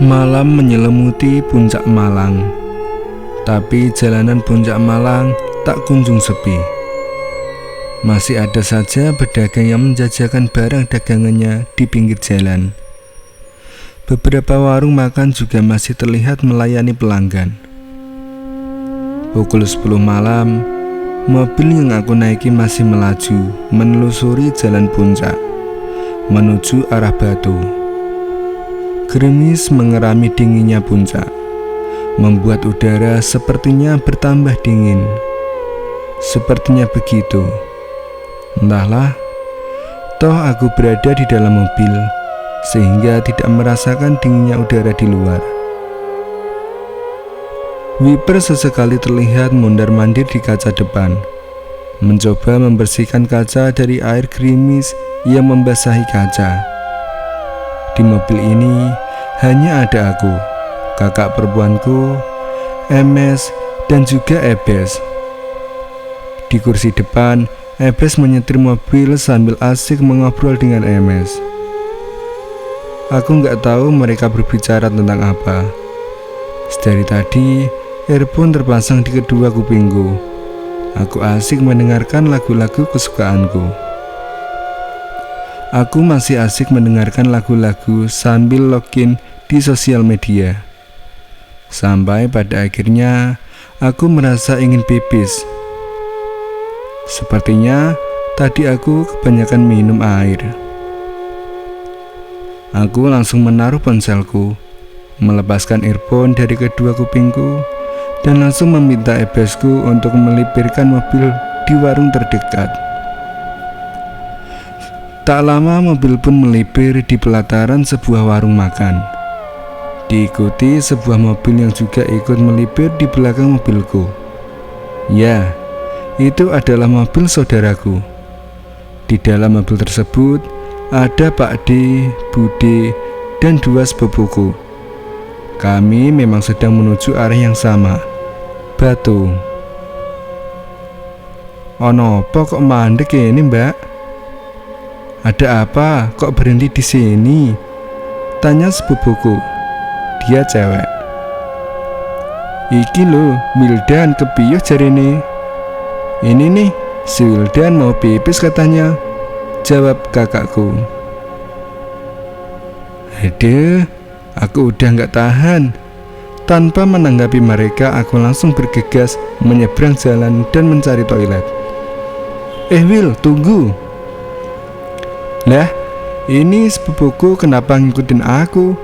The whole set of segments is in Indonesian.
Malam menyelimuti puncak Malang, tapi jalanan puncak Malang tak kunjung sepi. Masih ada saja pedagang yang menjajakan barang dagangannya di pinggir jalan. Beberapa warung makan juga masih terlihat melayani pelanggan. Pukul 10 malam, mobil yang aku naiki masih melaju menelusuri jalan puncak menuju arah Batu. Gerimis mengerami dinginnya puncak, membuat udara sepertinya bertambah dingin. Sepertinya begitu. Entahlah, toh aku berada di dalam mobil, sehingga tidak merasakan dinginnya udara di luar. Wiper sesekali terlihat mondar-mandir di kaca depan, mencoba membersihkan kaca dari air gerimis yang membasahi kaca. Di mobil ini hanya ada aku, kakak perempuanku, Emes, dan juga Ebes. Di kursi depan, Ebes menyetir mobil sambil asik mengobrol dengan Emes. Aku nggak tahu mereka berbicara tentang apa. Dari tadi, earphone terpasang di kedua kupingku. Aku asik mendengarkan lagu-lagu kesukaanku. Aku masih asik mendengarkan lagu-lagu sambil login di sosial media. Sampai pada akhirnya aku merasa ingin pipis. Sepertinya tadi aku kebanyakan minum air. Aku langsung menaruh ponselku, melepaskan earphone dari kedua kupingku, dan langsung meminta Ebesku untuk melipirkan mobil di warung terdekat. Tak lama mobil pun melipir di pelataran sebuah warung makan. Diikuti sebuah mobil yang juga ikut melipir di belakang mobilku. Ya, itu adalah mobil saudaraku. Di dalam mobil tersebut ada Pak D, Bude, dan dua sepupuku. Kami memang sedang menuju arah yang sama, Batu. Ono apa kok mandek ini, Mbak? Ada apa? Kok berhenti di sini? Tanya sepupuku. Dia cewek. Iki lo, Wildan kepiye jarene? Ini nih, si Wildan mau pipis katanya, jawab kakakku. Aduh, aku udah gak tahan. Tanpa menanggapi mereka, aku langsung bergegas menyeberang jalan dan mencari toilet. Will, tunggu. Lah, ini sepupuku kenapa ngikutin aku?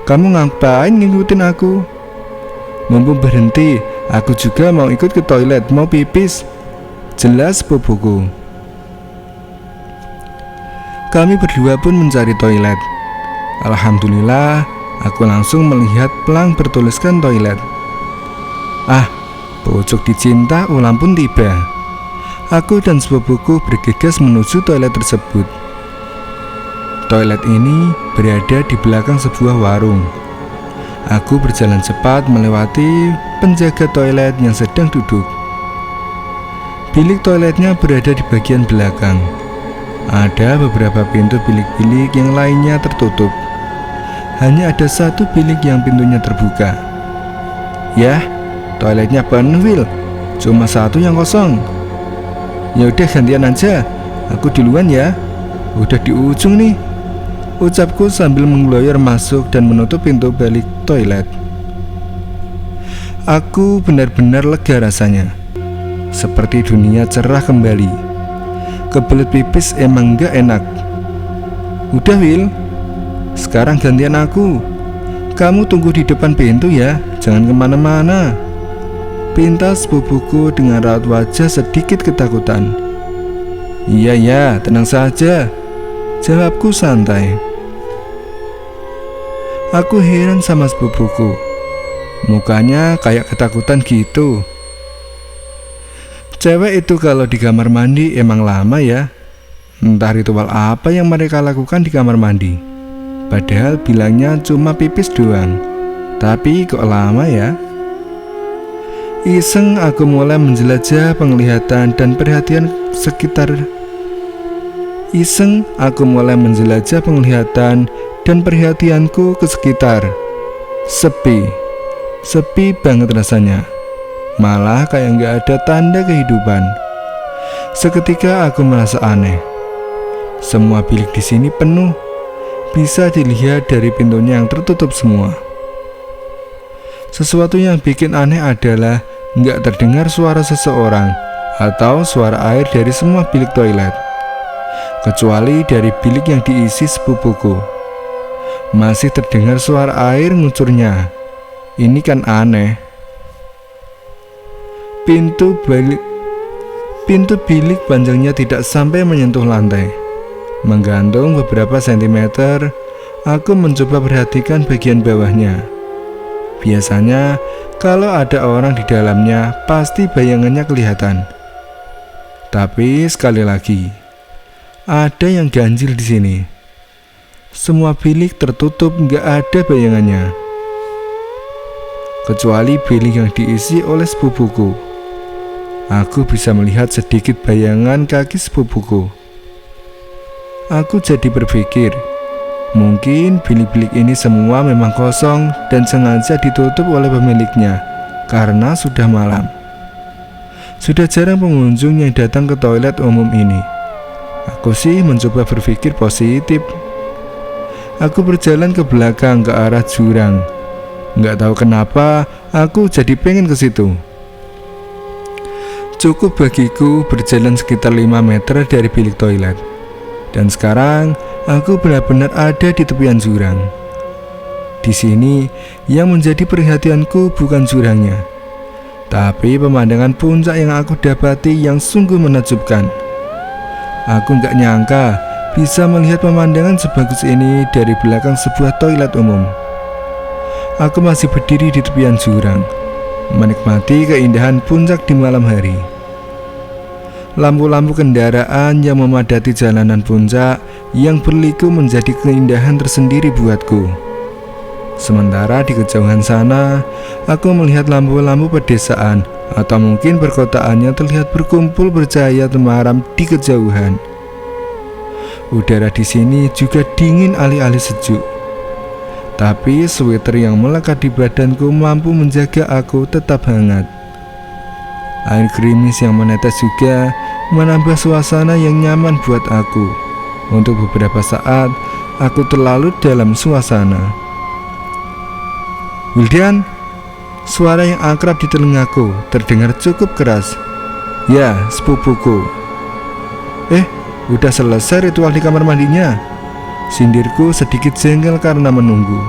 Kamu ngapain ngikutin aku? Mumpung berhenti, aku juga mau ikut ke toilet, mau pipis, jelas sepupuku. Kami berdua pun mencari toilet. Alhamdulillah, aku langsung melihat pelang bertuliskan toilet. Ah, pojok dicinta ulang pun tiba. Aku dan sepupuku bergegas menuju toilet tersebut. Toilet ini berada di belakang sebuah warung. Aku berjalan cepat melewati penjaga toilet yang sedang duduk. Bilik toiletnya berada di bagian belakang. Ada beberapa pintu bilik-bilik yang lainnya tertutup. Hanya ada satu bilik yang pintunya terbuka. Yah, toiletnya penuh, cuma satu yang kosong. Ya udah gantian aja, aku duluan ya. Udah di ujung nih, ucapku sambil menggeloyor masuk dan menutup pintu balik toilet. Aku benar-benar lega rasanya, seperti dunia cerah kembali. Kebelet pipis emang gak enak. Udah Will, sekarang gantian aku. Kamu tunggu di depan pintu ya, jangan kemana-mana, pinta sepupuku dengan raut wajah sedikit ketakutan. Iya ya, tenang saja, jawabku santai. Aku heran sama sepupuku, mukanya kayak ketakutan gitu. Cewek itu kalau di kamar mandi emang lama ya. Entah ritual apa yang mereka lakukan di kamar mandi. Padahal bilangnya cuma pipis doang, tapi kok lama ya. Iseng aku mulai menjelajah penglihatan dan perhatian sekitar. Iseng aku mulai menjelajah penglihatan dan perhatianku ke sekitar. Sepi. Sepi banget rasanya. Malah kayak gak ada tanda kehidupan. Seketika aku merasa aneh. Semua bilik di sini penuh. Bisa dilihat dari pintunya yang tertutup semua. Sesuatu yang bikin aneh adalah gak terdengar suara seseorang atau suara air dari semua bilik toilet, kecuali dari bilik yang diisi sepupuku. Masih terdengar suara air ngucurnya. Ini kan aneh. Pintu bilik panjangnya tidak sampai menyentuh lantai. Menggantung beberapa sentimeter, aku mencoba perhatikan bagian bawahnya. Biasanya, kalau ada orang di dalamnya, pasti bayangannya kelihatan. Tapi sekali lagi, ada yang ganjil di sini. Semua bilik tertutup, nggak ada bayangannya. Kecuali bilik yang diisi oleh sepupuku. Aku bisa melihat sedikit bayangan kaki sepupuku. Aku jadi berpikir, mungkin bilik-bilik ini semua memang kosong dan sengaja ditutup oleh pemiliknya karena sudah malam. Sudah jarang pengunjung yang datang ke toilet umum ini. Aku sih mencoba berpikir positif. Aku berjalan ke belakang ke arah jurang. Nggak tahu kenapa aku jadi pengen ke situ. Cukup bagiku berjalan sekitar 5 meter dari bilik toilet. Dan sekarang aku benar-benar ada di tepian jurang. Di sini yang menjadi perhatianku bukan jurangnya, tapi pemandangan puncak yang aku dapati yang sungguh menakjubkan. Aku nggak nyangka bisa melihat pemandangan sebagus ini dari belakang sebuah toilet umum. Aku masih berdiri di tepian jurang, menikmati keindahan puncak di malam hari. Lampu-lampu kendaraan yang memadati jalanan puncak yang berliku menjadi keindahan tersendiri buatku. Sementara di kejauhan sana, aku melihat lampu-lampu pedesaan atau mungkin perkotaan yang terlihat berkumpul bercahaya temaram di kejauhan. Udara di sini juga dingin alih-alih sejuk. Tapi sweater yang melekat di badanku mampu menjaga aku tetap hangat. Air gerimis yang menetes juga menambah suasana yang nyaman buat aku. Untuk beberapa saat, aku terlalu dalam suasana. Wildan, suara yang akrab di telingaku terdengar cukup keras. Ya, sepupuku. Udah selesai ritual di kamar mandinya. Sindirku sedikit jengkel karena menunggu.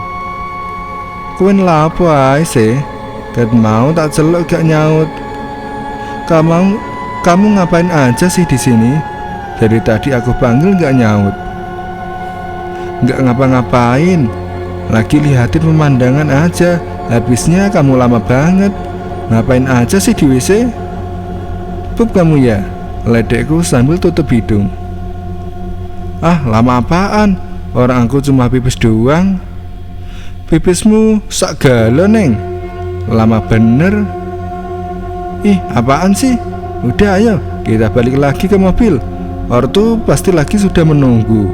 Kuen lapo ae sih? Ket mau tak celok gak nyaut. Kamu ngapain aja sih di sini? Dari tadi aku panggil gak nyaut. Gak ngapa-ngapain, lagi lihatin pemandangan aja. Habisnya kamu lama banget. Ngapain aja sih di WC? Pup kamu ya? Ledekku sambil tutup hidung. Ah, lama apaan? Orang aku cuma pipis doang. Pipismu sak galon, Neng. Lama bener. Ih, apaan sih? Udah ayo, kita balik lagi ke mobil. Ortu pasti lagi sudah menunggu.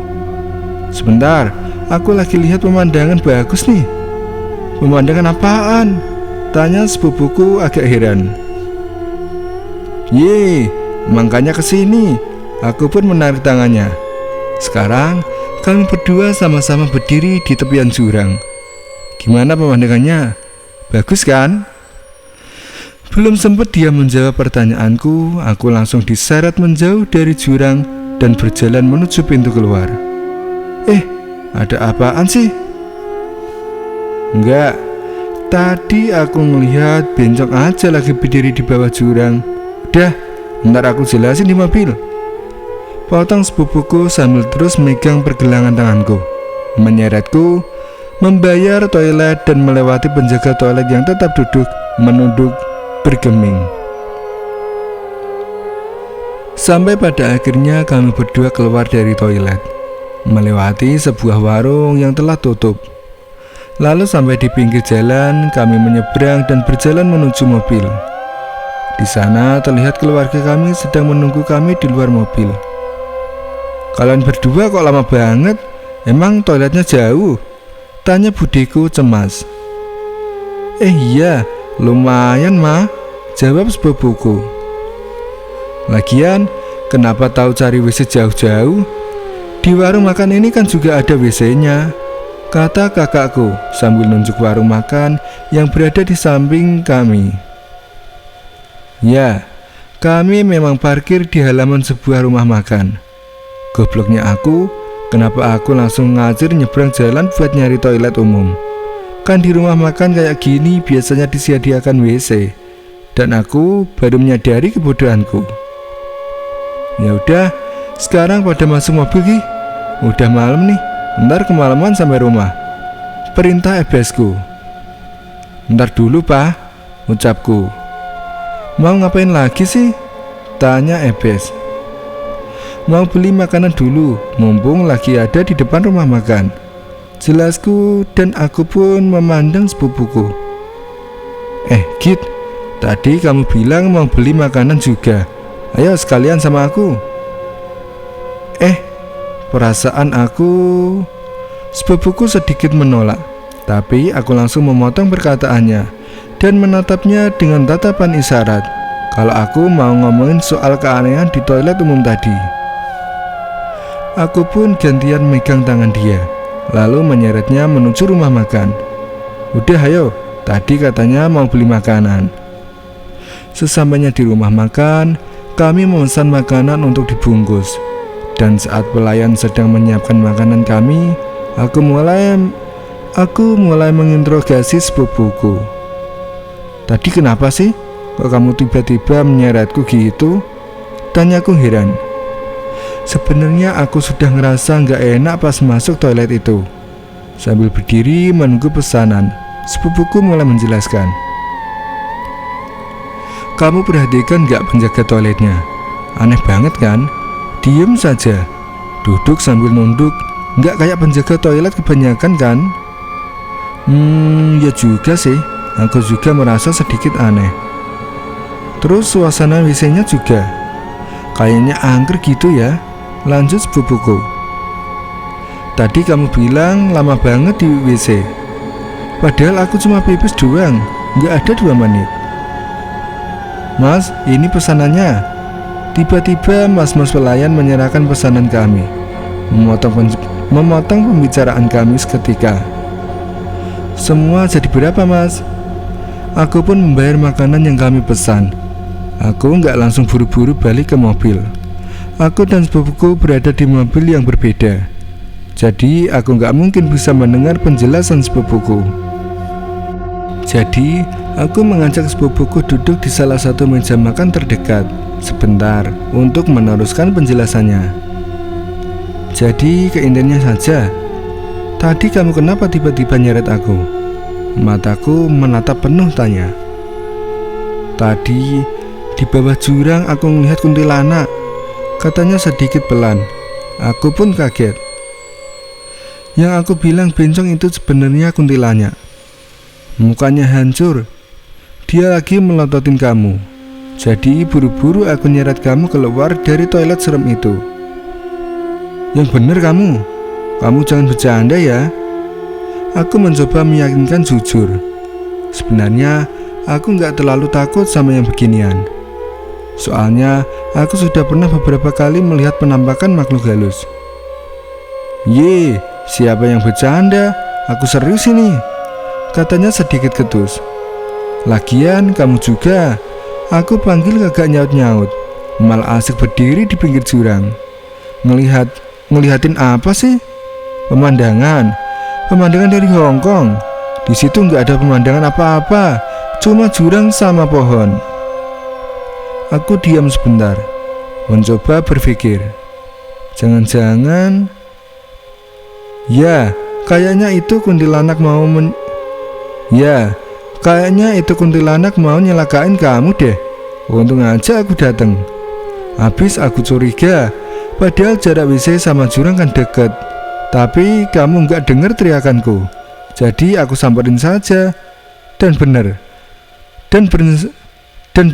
Sebentar, aku lagi lihat pemandangan bagus nih. Pemandangan apaan? Tanya sepupuku agak heran. Ye, makanya kesini. Aku pun menarik tangannya. Sekarang kami berdua sama-sama berdiri di tepian jurang. Gimana pemandangannya? Bagus kan? Belum sempat dia menjawab pertanyaanku, aku langsung diseret menjauh dari jurang dan berjalan menuju pintu keluar. Ada apaan sih? Enggak, tadi aku melihat bencong aja lagi berdiri di bawah jurang. Udah, ntar aku jelasin di mobil. Potong sepupuku sambil terus megang pergelangan tanganku, menyeretku membayar toilet dan melewati penjaga toilet yang tetap duduk menunduk bergeming. Sampai pada akhirnya kami berdua keluar dari toilet, melewati sebuah warung yang telah tutup. Lalu sampai di pinggir jalan, kami menyeberang dan berjalan menuju mobil. Di sana terlihat keluarga kami sedang menunggu kami di luar mobil. Kalian berdua kok lama banget? Emang toiletnya jauh? Tanya budeku cemas. Iya, lumayan Ma, jawab sepupuku. Lagian, kenapa tahu cari WC jauh-jauh? Di warung makan ini kan juga ada WC-nya, kata kakakku sambil nunjuk warung makan yang berada di samping kami. Ya, kami memang parkir di halaman sebuah rumah makan. Gobloknya aku, kenapa aku langsung ngajir nyebrang jalan buat nyari toilet umum? Kan di rumah makan kayak gini biasanya disediakan WC, dan aku baru menyadari kebodohanku. Ya udah, sekarang pada masuk mobil Ki. Udah malam nih, ntar kemalaman sampai rumah, perintah ebesku. Ntar dulu Pak, ucapku. Mau ngapain lagi sih? Tanya ebes. Mau beli makanan dulu, mumpung lagi ada di depan rumah makan, jelasku, dan aku pun memandang sepupuku. Git, tadi kamu bilang mau beli makanan juga. Ayo sekalian sama aku. Perasaan aku, sepupuku sedikit menolak, tapi aku langsung memotong perkataannya dan menatapnya dengan tatapan isyarat kalau aku mau ngomongin soal keanehan di toilet umum tadi. Aku pun gantian megang tangan dia, lalu menyeretnya menuju rumah makan. Udah ayo, tadi katanya mau beli makanan. Sesampainya di rumah makan, kami memesan makanan untuk dibungkus. Dan saat pelayan sedang menyiapkan makanan kami, aku mulai menginterogasi sepupuku. Tadi kenapa sih? Kok kamu tiba-tiba menyeretku gitu? Tanyaku heran. Sebenarnya aku sudah ngerasa gak enak pas masuk toilet itu. Sambil berdiri menunggu pesanan, sepupuku mulai menjelaskan. Kamu perhatikan gak penjaga toiletnya? Aneh banget kan? Diem saja, duduk sambil nunduk, gak kayak penjaga toilet kebanyakan kan? Ya juga sih, aku juga merasa sedikit aneh. Terus suasana WC-nya juga kayaknya angker gitu ya, lanjut sepupuku. Tadi kamu bilang lama banget di WC, padahal aku cuma pipis doang, gak ada 2 menit. Mas, ini pesanannya. Tiba-tiba mas-mas pelayan menyerahkan pesanan kami, memotong pembicaraan kami seketika. Semua jadi berapa mas? Aku pun membayar makanan yang kami pesan. Aku nggak langsung buru-buru balik ke mobil. Aku dan sepupuku berada di mobil yang berbeda, jadi aku nggak mungkin bisa mendengar penjelasan sepupuku. Jadi aku mengajak sepupuku duduk di salah satu meja makan terdekat sebentar untuk meneruskan penjelasannya. Jadi keintinya saja, tadi kamu kenapa tiba-tiba nyeret aku? Mataku menatap penuh tanya. Tadi di bawah jurang aku melihat kuntilanak, katanya sedikit pelan. Aku pun kaget. Yang aku bilang bencong itu sebenarnya kuntilanak. Mukanya hancur. Dia lagi melototin kamu. Jadi buru-buru aku nyeret kamu keluar dari toilet serem itu. Yang bener kamu jangan bercanda ya. Aku mencoba meyakinkan jujur. Sebenarnya aku gak terlalu takut sama yang beginian. Soalnya aku sudah pernah beberapa kali melihat penampakan makhluk halus. Ye, siapa yang bercanda? Aku serius ini, katanya sedikit ketus. Lagian kamu juga. Aku panggil kagak nyaut-nyaut, malah asik berdiri di pinggir jurang. Ngelihatin apa sih? Pemandangan dari Hong Kong. Di situ nggak ada pemandangan apa-apa, cuma jurang sama pohon. Aku diam sebentar, mencoba berpikir. Jangan-jangan, ya, kayaknya itu kuntilanak mau nyelakain kamu deh. Untung aja aku dateng. Habis aku curiga, padahal jarak WC sama jurang kan deket. Tapi kamu nggak dengar teriakanku, jadi aku samperin saja. Dan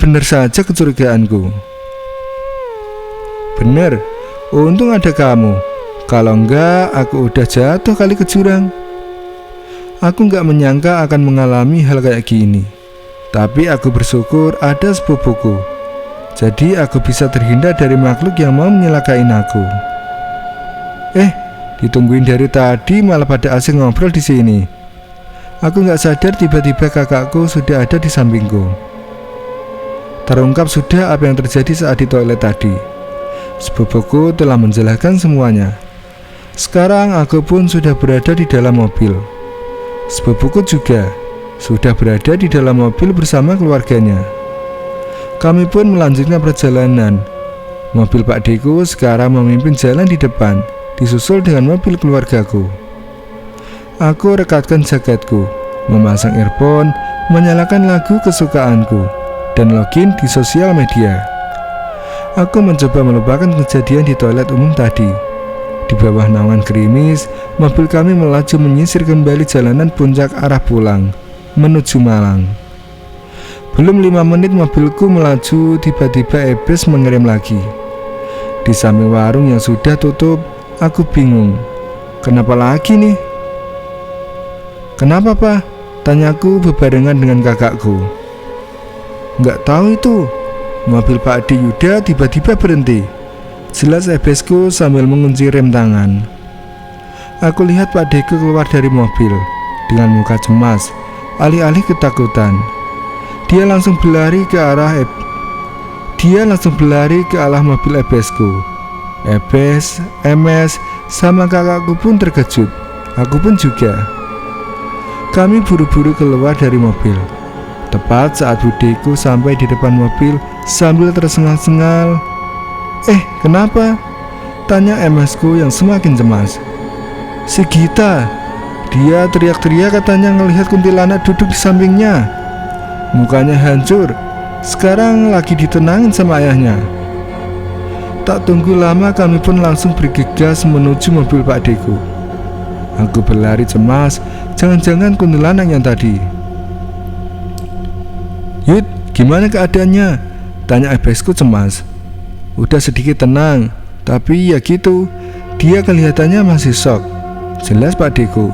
bener saja kecurigaanku. Bener, untung ada kamu. Kalau enggak, aku udah jatuh kali ke jurang. Aku nggak menyangka akan mengalami hal kayak gini. Tapi aku bersyukur ada sepupuku. Jadi aku bisa terhindar dari makhluk yang mau menyelakain aku. Ditungguin dari tadi malah pada asing ngobrol di sini. Aku nggak sadar tiba-tiba kakakku sudah ada di sampingku. Terungkap sudah apa yang terjadi saat di toilet tadi. Sepupuku telah menjelaskan semuanya. Sekarang aku pun sudah berada di dalam mobil. Sepupuku juga sudah berada di dalam mobil bersama keluarganya. Kami pun melanjutkan perjalanan. Mobil Pak Deku sekarang memimpin jalan di depan, disusul dengan mobil keluargaku. Aku rekatkan jaketku, memasang earphone, menyalakan lagu kesukaanku, dan login di sosial media. Aku mencoba melupakan kejadian di toilet umum tadi. Di bawah naungan gerimis, mobil kami melaju menyisir kembali jalanan puncak arah pulang, menuju Malang. Belum 5 menit mobilku melaju, tiba-tiba Ebes mengerem lagi. Di samping warung yang sudah tutup, aku bingung. Kenapa lagi nih? Kenapa, Pak? Tanyaku bebarengan dengan kakakku. Nggak tahu itu. Mobil Pak Ade Yuda tiba-tiba berhenti. Jelas Ebesku sambil mengunci rem tangan. Aku lihat Pak Deku keluar dari mobil dengan muka cemas, alih-alih ketakutan. Dia langsung berlari ke arah mobil Ebesku. Ebes, MS, sama kakakku pun terkejut. Aku pun juga. Kami buru-buru keluar dari mobil. Tepat saat budeku sampai di depan mobil sambil tersengal-sengal. Kenapa? Tanya MS-ku yang semakin cemas. Si Gita. Dia teriak-teriak katanya ngelihat kuntilanak duduk di sampingnya. Mukanya hancur. Sekarang lagi ditenangin sama ayahnya. Tak tunggu lama kami pun langsung bergegas menuju mobil Pak Deku. Aku berlari cemas. Jangan-jangan kuntilanak yang tadi. Yud, gimana keadaannya? Tanya Ebesku cemas. Udah sedikit tenang, tapi ya gitu. Dia kelihatannya masih shock. Jelas Pak Deku.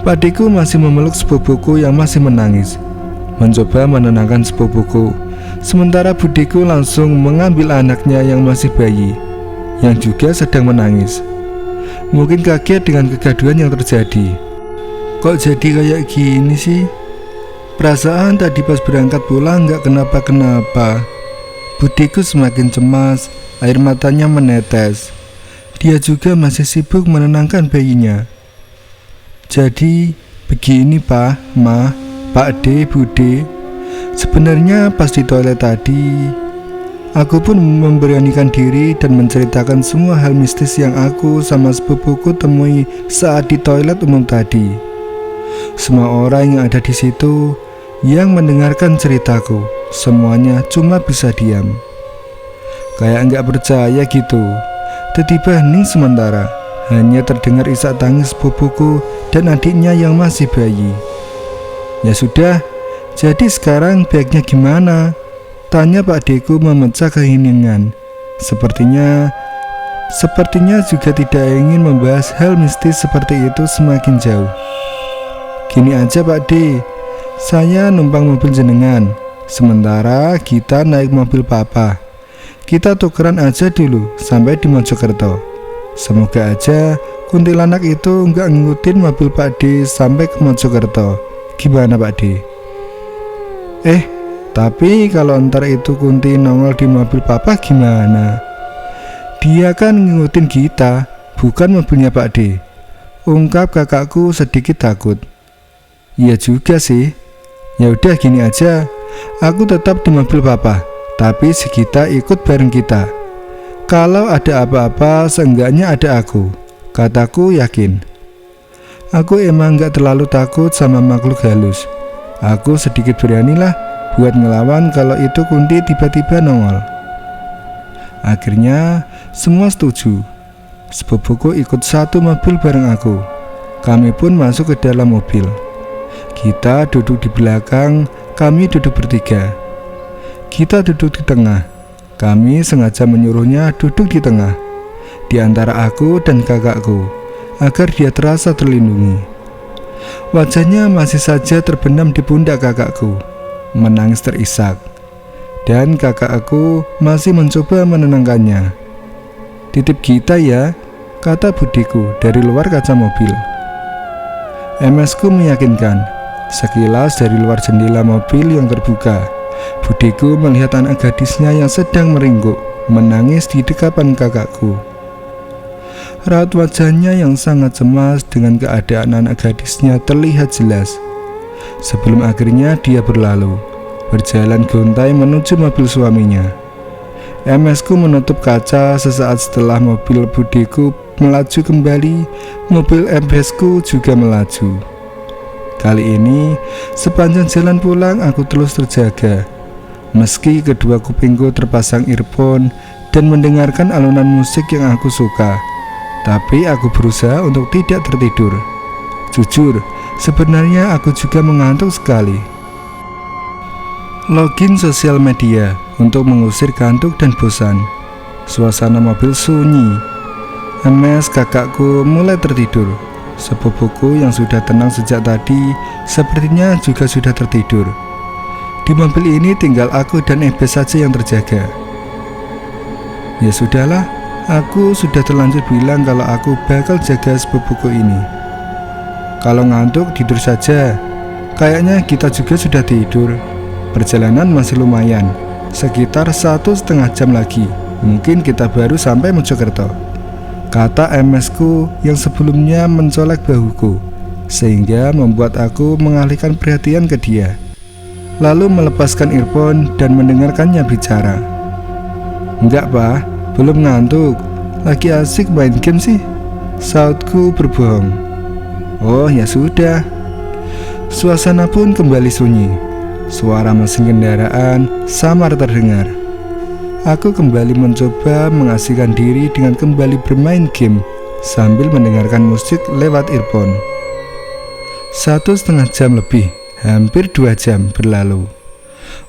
Pak Deku masih memeluk sepupuku yang masih menangis, mencoba menenangkan sepupuku. Sementara budeku langsung mengambil anaknya yang masih bayi, yang juga sedang menangis. Mungkin kaget dengan kegaduhan yang terjadi. Kok jadi kayak gini sih? Perasaan tadi pas berangkat pulang gak kenapa-kenapa. Budeku semakin cemas, air matanya menetes. Dia juga masih sibuk menenangkan bayinya. Jadi begini Pak, Ma, Pak D, Bude. Sebenarnya pas di toilet tadi, aku pun memberanikan diri dan menceritakan semua hal mistis yang aku sama sepupuku temui saat di toilet umum tadi. Semua orang yang ada di situ yang mendengarkan ceritaku, semuanya cuma bisa diam. Kayak nggak percaya gitu. Tiba-tiba hening sementara. Hanya terdengar isak tangis sepupuku dan adiknya yang masih bayi. Ya sudah, jadi sekarang baiknya gimana? Tanya Pak Deku memecah keheningan. Sepertinya juga tidak ingin membahas hal mistis seperti itu semakin jauh. Gini aja Pak D, saya numpang mobil jenengan, sementara kita naik mobil Papa. Kita tukeran aja dulu sampai di Mojokerto. Semoga aja kuntilanak itu nggak ngikutin mobil Pak D sampai ke Mojokerto. Gimana Pak D? Tapi kalau ntar itu kunti nongol di mobil Papa gimana? Dia kan ngikutin kita, bukan mobilnya Pak D. Ungkap kakakku sedikit takut. Iya juga sih. Ya udah gini aja, aku tetap di mobil Papa, tapi si Gita ikut bareng kita. Kalau ada apa-apa, seenggaknya ada aku, kataku yakin. Aku emang gak terlalu takut sama makhluk halus. Aku sedikit beranilah buat ngelawan kalau itu kunti tiba-tiba nongol. Akhirnya semua setuju. Sepupuku ikut satu mobil bareng aku. Kami pun masuk ke dalam mobil. Kita duduk di belakang, kami duduk bertiga. Kita duduk di tengah. Kami sengaja menyuruhnya duduk di tengah, di antara aku dan kakakku, agar dia terasa terlindungi. Wajahnya masih saja terbenam di pundak kakakku, menangis terisak. Dan kakak aku masih mencoba menenangkannya. "Titip Gita ya," kata budiku dari luar kaca mobil. MS-ku meyakinkan. Sekilas dari luar jendela mobil yang terbuka, budiku melihat anak gadisnya yang sedang meringkuk, menangis di dekapan kakakku. Raut wajahnya yang sangat cemas dengan keadaan anak gadisnya terlihat jelas. Sebelum akhirnya dia berlalu, berjalan gontai menuju mobil suaminya. MS-ku menutup kaca sesaat setelah mobil budiku melaju kembali. Mobil MS-ku juga melaju. Kali ini, sepanjang jalan pulang aku terus terjaga. Meski kedua kupingku terpasang earphone dan mendengarkan alunan musik yang aku suka, tapi aku berusaha untuk tidak tertidur. Jujur, sebenarnya aku juga mengantuk sekali. Login sosial media untuk mengusir kantuk dan bosan. Suasana mobil sunyi. MS kakakku mulai tertidur. Sepupuku yang sudah tenang sejak tadi sepertinya juga sudah tertidur. Di mobil ini tinggal aku dan Ebes saja yang terjaga. Ya sudahlah, aku sudah terlanjur bilang kalau aku bakal jaga sepupuku ini. Kalau ngantuk tidur saja. Kayaknya kita juga sudah tidur. Perjalanan masih lumayan, sekitar 1,5 jam lagi. Mungkin kita baru sampai Mojokerto, kata MS-ku yang sebelumnya mencolek bahuku, sehingga membuat aku mengalihkan perhatian ke dia. Lalu melepaskan earphone dan mendengarkannya bicara. "Enggak pak, belum ngantuk, lagi asik main game sih," sautku berbohong. "Oh ya sudah." Suasana pun kembali sunyi. Suara mesin kendaraan samar terdengar. Aku kembali mencoba mengasihkan diri dengan kembali bermain game sambil mendengarkan musik lewat earphone. 1,5 jam lebih, hampir 2 jam berlalu.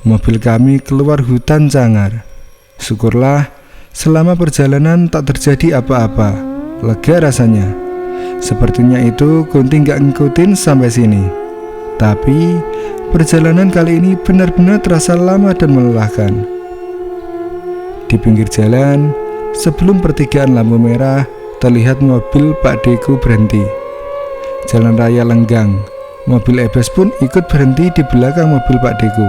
Mobil kami keluar hutan Cangar. Syukurlah, selama perjalanan tak terjadi apa-apa. Lega rasanya. Sepertinya itu Kunti gak ngikutin sampai sini. Tapi perjalanan kali ini benar-benar terasa lama dan melelahkan. Di pinggir jalan, sebelum pertigaan lampu merah, terlihat mobil Pak Deku berhenti. Jalan raya lenggang. Mobil Ebes pun ikut berhenti di belakang mobil Pak Deku.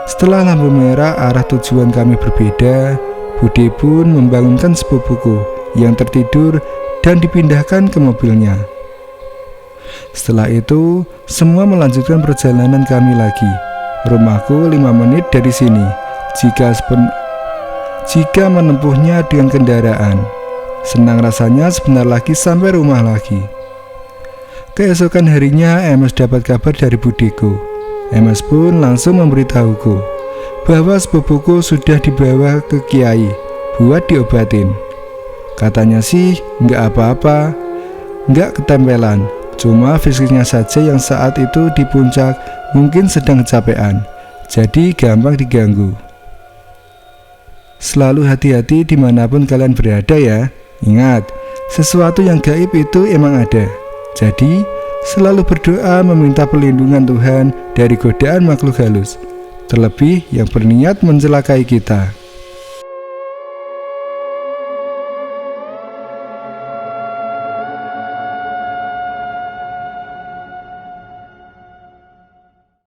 Setelah lampu merah arah tujuan kami berbeda, Bude pun membangunkan sepupuku yang tertidur dan dipindahkan ke mobilnya. Setelah itu, semua melanjutkan perjalanan kami lagi. Rumahku 5 menit dari sini jika menempuhnya dengan kendaraan. Senang rasanya sebentar lagi sampai rumah lagi. Keesokan harinya MS dapat kabar dari budiku. MS pun langsung memberitahuku bahwa sepupuku sudah dibawa ke kiai buat diobatin. Katanya sih nggak apa-apa, nggak ketempelan, cuma fisiknya saja yang saat itu di puncak mungkin sedang kecapean, jadi gampang diganggu. Selalu hati-hati dimanapun kalian berada ya. Ingat, sesuatu yang gaib itu emang ada. Jadi, selalu berdoa meminta perlindungan Tuhan dari godaan makhluk halus, terlebih yang berniat mencelakai kita.